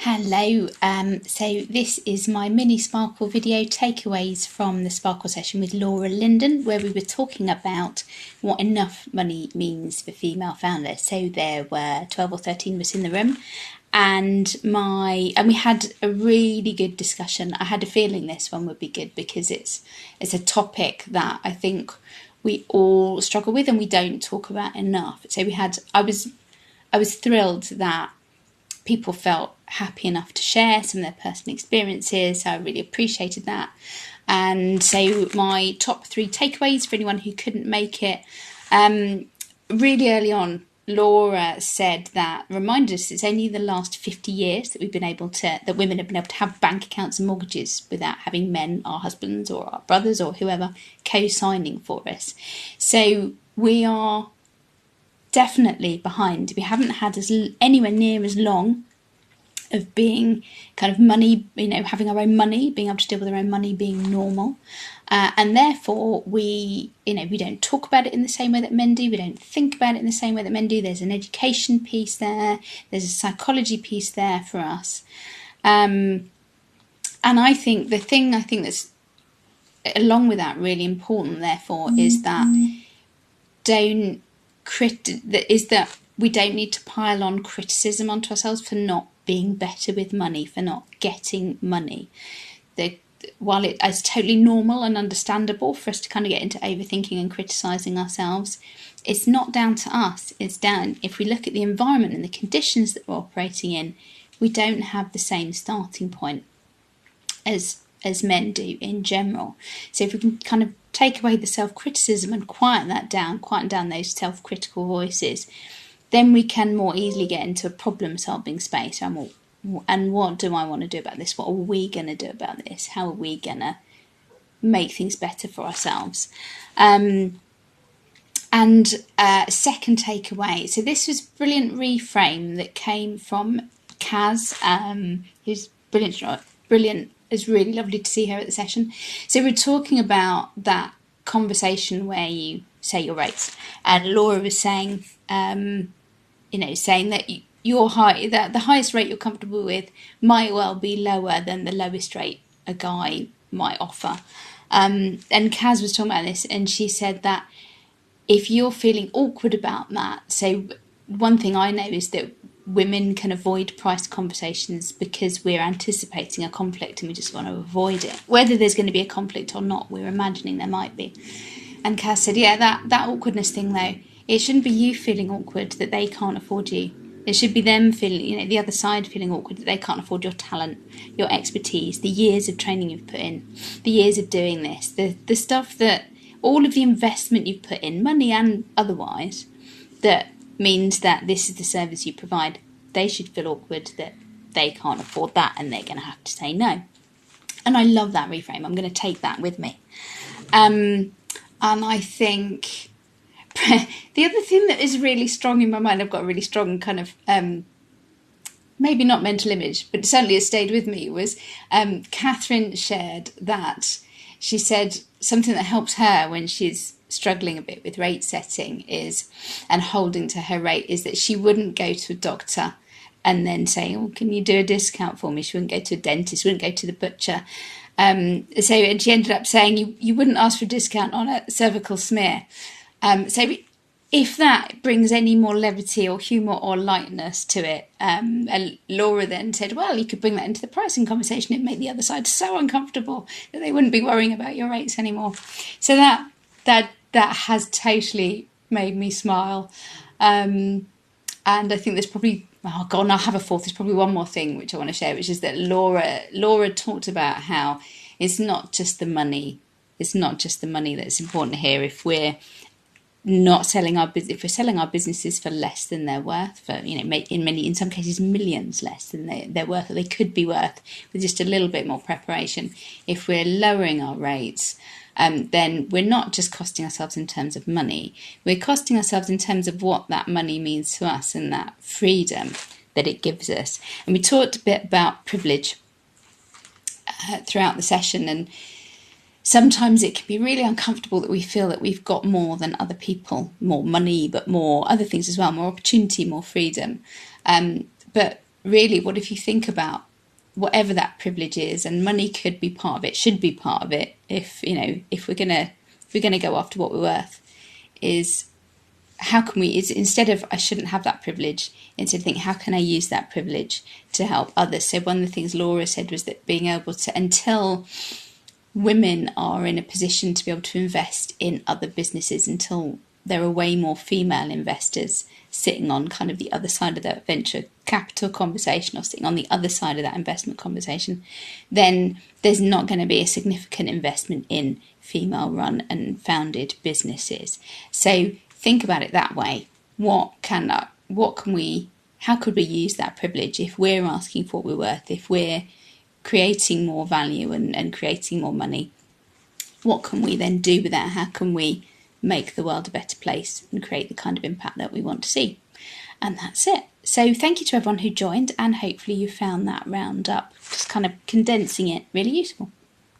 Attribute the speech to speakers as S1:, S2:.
S1: Hello, so this is my mini Sparkle video takeaways from the Sparkle session with Laura Linden, where we were talking about what enough money means for female founders. So there were 12 or 13 of us in the room, and we had a really good discussion. I had a feeling this one would be good because it's a topic that I think we all struggle with and we don't talk about enough. So I was thrilled that people felt happy enough to share some of their personal experiences, so I really appreciated that. And so my top 3 takeaways for anyone who couldn't make it, really early on, Laura said that, reminded us it's only the last 50 years that that women have been able to have bank accounts and mortgages without having men, our husbands or our brothers or whoever, co-signing for us. So we are definitely behind. We haven't had anywhere near as long of being kind of money, having our own money, being able to deal with our own money being normal. And therefore we don't talk about it in the same way that men do. We don't think about it in the same way that men do. There's an education piece there. There's a psychology piece there for us. And I think the thing that's along with that really important, therefore, is that we don't need to pile on criticism onto ourselves for not being better with money, for not getting money. While it is totally normal and understandable for us to kind of get into overthinking and criticising ourselves, it's not down to us. It's down, if we look at the environment and the conditions that we're operating in, we don't have the same starting point as men do in general. So if we can kind of take away the self-criticism and quieten down those self-critical voices, then we can more easily get into a problem-solving space. And what do I want to do about this? What are we going to do about this? How are we going to make things better for ourselves? And second takeaway. So this was a brilliant reframe that came from Kaz, who's brilliant. It's really lovely to see her at the session. So we're talking about that conversation where you say your rates, and Laura was saying, saying that that the highest rate you're comfortable with might well be lower than the lowest rate a guy might offer. And Kaz was talking about this, and she said that if you're feeling awkward about that, so one thing I know is that women can avoid price conversations because we're anticipating a conflict and we just want to avoid it. Whether there's going to be a conflict or not, we're imagining there might be. And Kaz said, that awkwardness thing though, it shouldn't be you feeling awkward that they can't afford you. It should be them feeling, the other side feeling awkward that they can't afford your talent, your expertise, the years of training you've put in, the years of doing this, the stuff that, all of the investment you've put in, money and otherwise, that means that this is the service you provide. They should feel awkward that they can't afford that and they're going to have to say no. And I love that reframe. I'm going to take that with me. And I think the other thing that is really strong in my mind, I've got a really strong kind of, maybe not mental image, but certainly it stayed with me, was Catherine shared that she said something that helps her when she's struggling a bit with rate setting and holding to her rate is that she wouldn't go to a doctor and then say, can you do a discount for me? She wouldn't go to a dentist, wouldn't go to the butcher. And she ended up saying you wouldn't ask for a discount on a cervical smear. So if that brings any more levity or humour or lightness to it, and Laura then said, well, you could bring that into the pricing conversation. It'd make the other side so uncomfortable that they wouldn't be worrying about your rates anymore. So that has totally made me smile. And I think there's probably, I'll have a fourth. There's probably one more thing which I want to share, which is that Laura talked about how it's not just the money. It's not just the money that's important here. If we're selling our businesses for less than they're worth, for in some cases millions less than they're worth, or they could be worth with just a little bit more preparation. If we're lowering our rates, then we're not just costing ourselves in terms of money, we're costing ourselves in terms of what that money means to us and that freedom that it gives us. And we talked a bit about privilege throughout the session, and sometimes it can be really uncomfortable that we feel that we've got more than other people, more money, but more other things as well, more opportunity, more freedom. But really, what if you think about whatever that privilege is, and money could be part of it, should be part of it, if we're gonna go after what we're worth, is how can we, instead of I shouldn't have that privilege, instead think how can I use that privilege to help others. So one of the things Laura said was that being able to, until women are in a position to be able to invest in other businesses, until there are way more female investors sitting on kind of the other side of that venture capital conversation, or sitting on the other side of that investment conversation, then there's not going to be a significant investment in female run and founded businesses. So think about it that way. How could we use that privilege if we're asking for what we're worth, if we're creating more value and creating more money? What can we then do with that? How can we make the world a better place and create the kind of impact that we want to see? And that's it. So thank you to everyone who joined, and hopefully you found that roundup, just kind of condensing it, really useful.